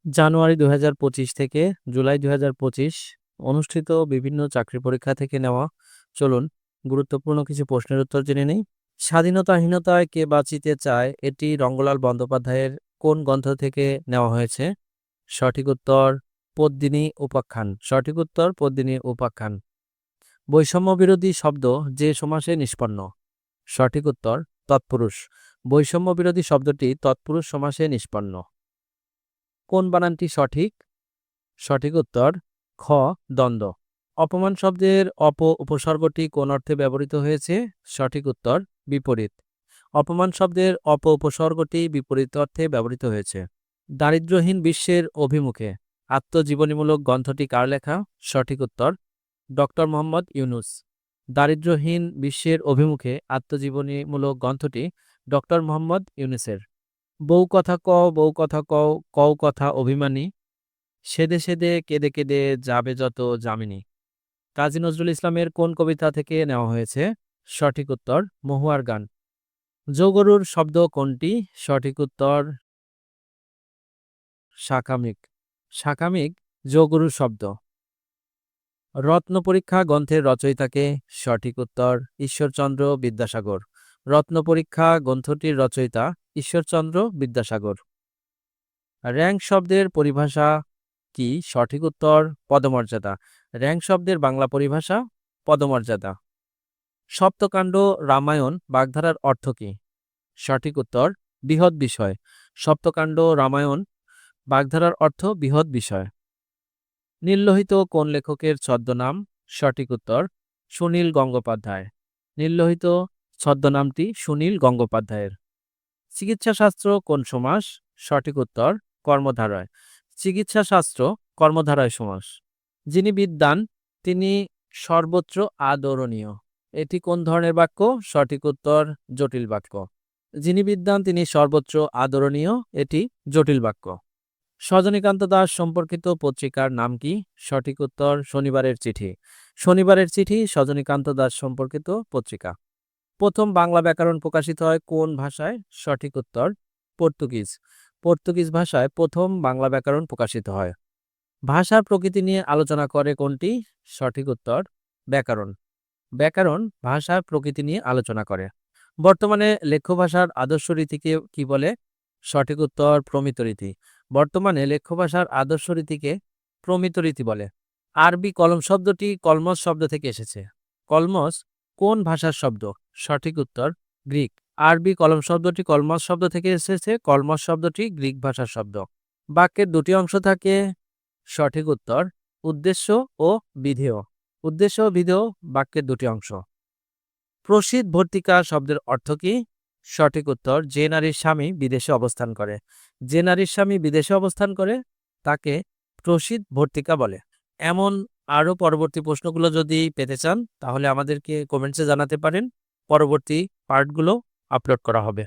জানুয়ারি ২০২৫ থেকে জুলাই ২০২৫ অনুষ্ঠিত বিভিন্ন চাকরি পরীক্ষা থেকে নেওয়া। চলুন গুরুত্বপূর্ণ কিছু প্রশ্নের উত্তর জেনে নেই। স্বাধীনতাহীনতায় কে বাঁচিতে চায়, এটি রঙ্গলাল বন্দ্যোপাধ্যায়ের কোন গ্রন্থ থেকে নেওয়া হয়েছে? সঠিক উত্তর পদ্মিনী উপাখ্যান। সঠিক উত্তর পদ্মিনী উপাখ্যান। বৈষম্য বিরোধী শব্দ যে সমাসে নিষ্পন্ন? সঠিক উত্তর তৎপুরুষ। বৈষম্য বিরোধী শব্দটি তৎপুরুষ সমাসে নিষ্পন্ন। কোন বানানটি সঠিক? সঠিক উত্তর খ দ্বন্দ্ব। অপমান শব্দের উপসর্গটি কোন অর্থে ব্যবহৃত হয়েছে? সঠিক উত্তর বিপরীত। অপমান শব্দের উপসর্গটি বিপরীত অর্থে ব্যবহৃত হয়েছে। দারিদ্র্যহীন বিশ্বের অভিমুখে আত্মজীবনীমূলক গ্রন্থটি কার লেখা? সঠিক উত্তর ডক্টর মোহাম্মদ ইউনুস। দারিদ্র্যহীন বিশ্বের অভিমুখে আত্মজীবনীমূলক গ্রন্থটি ডক্টর মোহাম্মদ ইউনুসের। বউ কথা কও, বউ কথা কও, কও কথা অভিমানী, সেদে সেদে কেঁদে কেঁদে যাবে যত যামিনী। কাজী নজরুল ইসলামের কোন কবিতা থেকে নেওয়া হয়েছে? সঠিক উত্তর মহুয়ার গান। যোগরুর শব্দ কোনটি? সঠিক উত্তর শাখামিক। শাখামিক যোগরুর শব্দ। রত্ন পরীক্ষা গ্রন্থের রচয়িতাকে? সঠিক উত্তর ঈশ্বরচন্দ্র বিদ্যাসাগর। রত্ন পরীক্ষা গ্রন্থটির রচয়িতা ঈশ্বরচন্দ্র বিদ্যাসাগর। র্যাঙ্ক শব্দের পরিভাষা কি? সঠিক উত্তর পদমর্যাদা। র্যাঙ্ক শব্দের বাংলা পরিভাষা পদমর্যাদা। সপ্তকাণ্ড রামায়ণ বাগধারার অর্থ কি? সঠিক উত্তর বৃহৎ বিষয়। সপ্তকাণ্ড রামায়ণ বাগধারার অর্থ বৃহৎ বিষয়। নীললোহিত কোন লেখকের ছদ্মনাম? সঠিক উত্তর সুনীল গঙ্গোপাধ্যায়। নীললোহিত ছদ্মনামটি সুনীল গঙ্গোপাধ্যায়ের। চিকিৎসাশাস্ত্র কোন সমাস? সঠিক উত্তর কর্মধারয়। চিকিৎসাশাস্ত্র কর্মধারয় সমাস। যিনি বিদ্বান তিনি সর্বত্র আদরণীয়, এটি কোন ধরনের বাক্য? সঠিক উত্তর জটিল বাক্য। যিনি বিদ্বান তিনি সর্বত্র আদরণীয়, এটি জটিল বাক্য। সজনীকান্ত দাস সম্পর্কিত পত্রিকার নাম কি? সঠিক উত্তর শনিবারের চিঠি। শনিবারের চিঠি সজনীকান্ত দাস সম্পর্কিত পত্রিকা। প্রথম বাংলা ব্যাকরণ প্রকাশিত হয় কোন ভাষায়? সঠিক উত্তর পর্তুগিজ। পর্তুগিজ ভাষায় প্রথম বাংলা ব্যাকরণ প্রকাশিত হয়। ভাষার প্রকৃতি নিয়ে আলোচনা করে কোনটি? সঠিক উত্তর ব্যাকরণ। ব্যাকরণ ভাষার প্রকৃতি নিয়ে আলোচনা করে। বর্তমানে লেখ্য ভাষার আদর্শ রীতিকে কি বলে? সঠিক উত্তর প্রমিত রীতি। বর্তমানে লেখ্য ভাষার আদর্শ রীতিকে প্রমিত রীতি বলে। আরবি কলম শব্দটি কলমস শব্দ থেকে এসেছে। কলমস কোন ভাষার শব্দ? সঠিক উত্তর গ্রিক। আরবি কলম শব্দটি কলমস শব্দ থেকে এসেছে। কলমস শব্দটি গ্রিক ভাষার শব্দ। বাক্যের দুটি অংশ থাকে। সঠিক উত্তর উদ্দেশ্য ও বিধেয়। উদ্দেশ্য ও বিধেয় বাক্যের দুটি অংশ। প্রসিদ্ধ ভর্তিকা শব্দের অর্থ কি? সঠিক উত্তর যে নারীর স্বামী বিদেশে অবস্থান করে। যে নারীর স্বামী বিদেশে অবস্থান করে তাকে প্রসিদ্ধ ভর্তিকা বলে। এমন আরও পরবর্তী প্রশ্নগুলো যদি পেতে চান তাহলে আমাদেরকে কমেন্টসে জানাতে পারেন। পরবর্তী পার্টগুলো আপলোড করা হবে।